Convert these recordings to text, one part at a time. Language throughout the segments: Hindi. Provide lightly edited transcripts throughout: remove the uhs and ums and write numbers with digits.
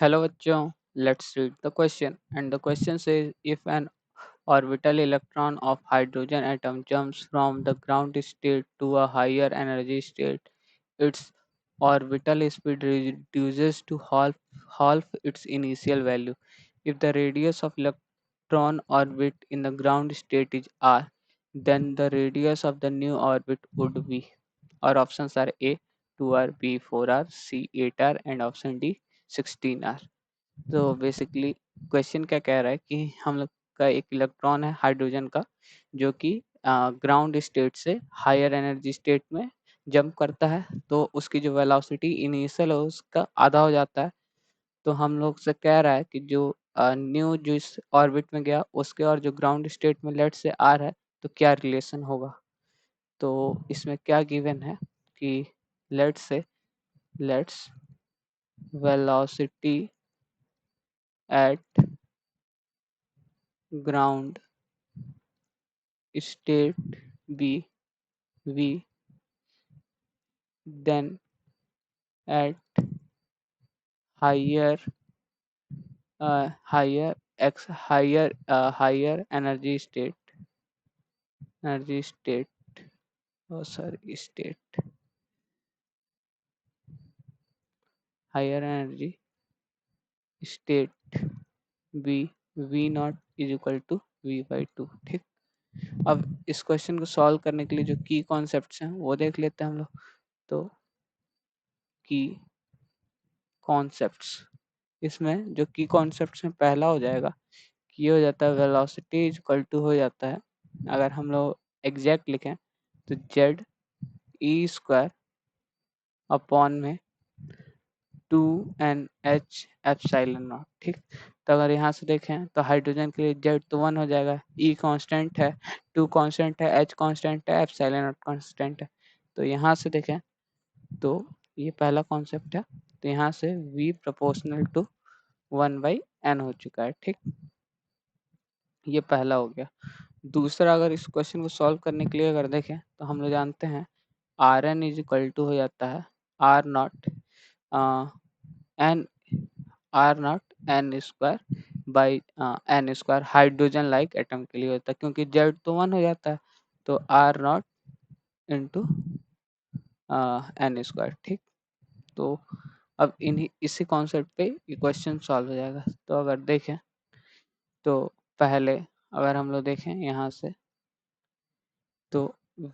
Hello बच्चों, let's read the question. And the question says if an orbital electron of hydrogen atom jumps from the ground state to a higher energy state, its orbital speed reduces to half its initial value. If the radius of electron orbit in the ground state is r, then the radius of the new orbit would be. Our options are A 2r, B 4r, C 8r and option D 16r. तो बेसिकली क्वेश्चन क्या कह रहा है कि हम लोग का एक इलेक्ट्रॉन है हाइड्रोजन का जो कि ग्राउंड स्टेट से हायर एनर्जी स्टेट में जंप करता है, तो उसकी जो वेलोसिटी इनिशियल है उसका आधा हो जाता है। तो हम लोग से कह रहा है कि जो न्यू जो इस ऑर्बिट में गया उसके और जो ग्राउंड स्टेट में लेट से आ रहा है, तो क्या रिलेशन होगा। तो इसमें क्या गिवन है कि let's velocity at ground state be v, then at higher higher energy state oh sorry state higher energy state b v naught is equal to v by two. ठीक, अब इस क्वेश्चन को सॉल्व करने के लिए जो की कॉन्सेप्ट्स हैं वो देख लेते हैं हम लोग। तो की कॉन्सेप्ट्स, इसमें जो की कॉन्सेप्ट्स में पहला हो जाएगा कि ये हो जाता है वेलोसिटी इज इक्वल टू हो जाता है, अगर हम लोग एग्जैक्ट लिखें तो जेड ई स्क्वायर अपॉन में 2NH एप्सिलॉन नॉट। ठीक, तो अगर यहाँ से देखें तो हाइड्रोजन के लिए जेड तो 1 हो जाएगा, ई कांस्टेंट है, 2 कांस्टेंट है, एच कांस्टेंट है, एप्सिलॉन नॉट कांस्टेंट है। तो यहाँ से देखें तो ये पहला कॉन्सेप्ट है, तो यहाँ से v प्रोपोर्शनल टू 1/n हो चुका है। ठीक, ये पहला हो गया। दूसरा, अगर इस क्वेश्चन को सॉल्व करने के लिए अगर देखें तो हम लोग जानते हैं r n is equal to हो जाता है r naught n r naught n square by n square. Hydrogen like atom के लिए होता है क्योंकि जेड तो 1 हो जाता है, तो r naught into n square. ठीक, तो अब इन्हीं इसी कॉन्सेप्ट पे ये क्वेश्चन सॉल्व हो जाएगा। तो अगर देखें तो पहले अगर हम लोग देखें यहाँ से तो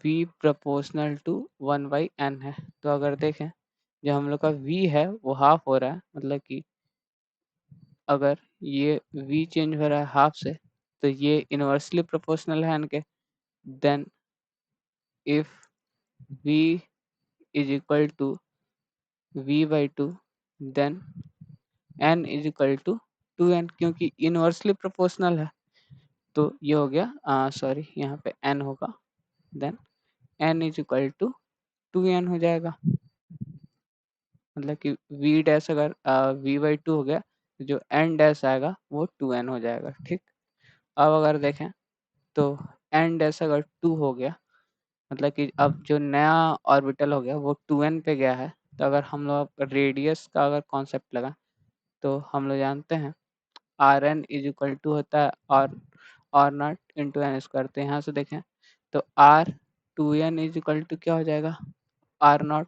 v प्रोपोर्शनल टू 1/n है। तो अगर देखें जो हम लोग का v है वो हाफ हो रहा है, मतलब कि अगर ये v चेंज हो रहा है हाफ से तो ये इनवर्सली प्रोपोर्शनल है n के। Then if v is equal to v/2 then n is equal to 2n, क्योंकि इनवर्सली प्रोपोर्शनल है। तो ये हो गया सॉरी यहाँ पे n होगा, then n is equal to 2n हो जाएगा। मतलब कि v डैश अगर v/2 हो गया तो जो n डैश आएगा वो 2n हो जाएगा। ठीक, अब अगर देखें तो n डैश अगर 2 हो गया मतलब कि अब जो नया ऑर्बिटल हो गया वो 2n पे गया है। तो अगर हम लोग रेडियस का अगर कॉन्सेप्ट लगा तो हम लोग जानते हैं r n is equal to होता है r naught into n square. तो यहाँ से देखें तो are 2n is equal to क्या हो जाएगा आर नॉट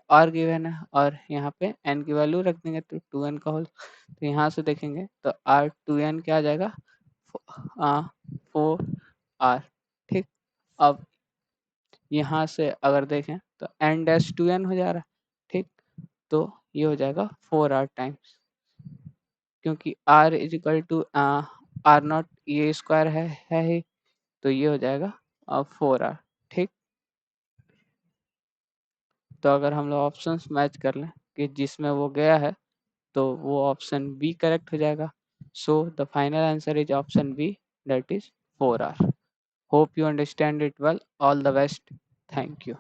आर गिवन है और यहाँ पे n की वैल्यू रख देंगे तो 2n का होल। तो यहाँ से देखेंगे तो आर 2n क्या आ जाएगा 4r। ठीक, अब यहाँ से अगर देखें तो n डैश 2n हो जा रहा है। ठीक, तो ये हो जाएगा 4r टाइम्स, क्योंकि r is equal to r naught ये स्क्वायर है ही, तो ये हो जाएगा 4r। ठीक, तो अगर हम लोग ऑप्शंस मैच कर लें कि जिसमें वो गया है तो वो ऑप्शन बी करेक्ट हो जाएगा। So the final answer is option B, that is 4r। Hope you understand it well. All the best, thank you.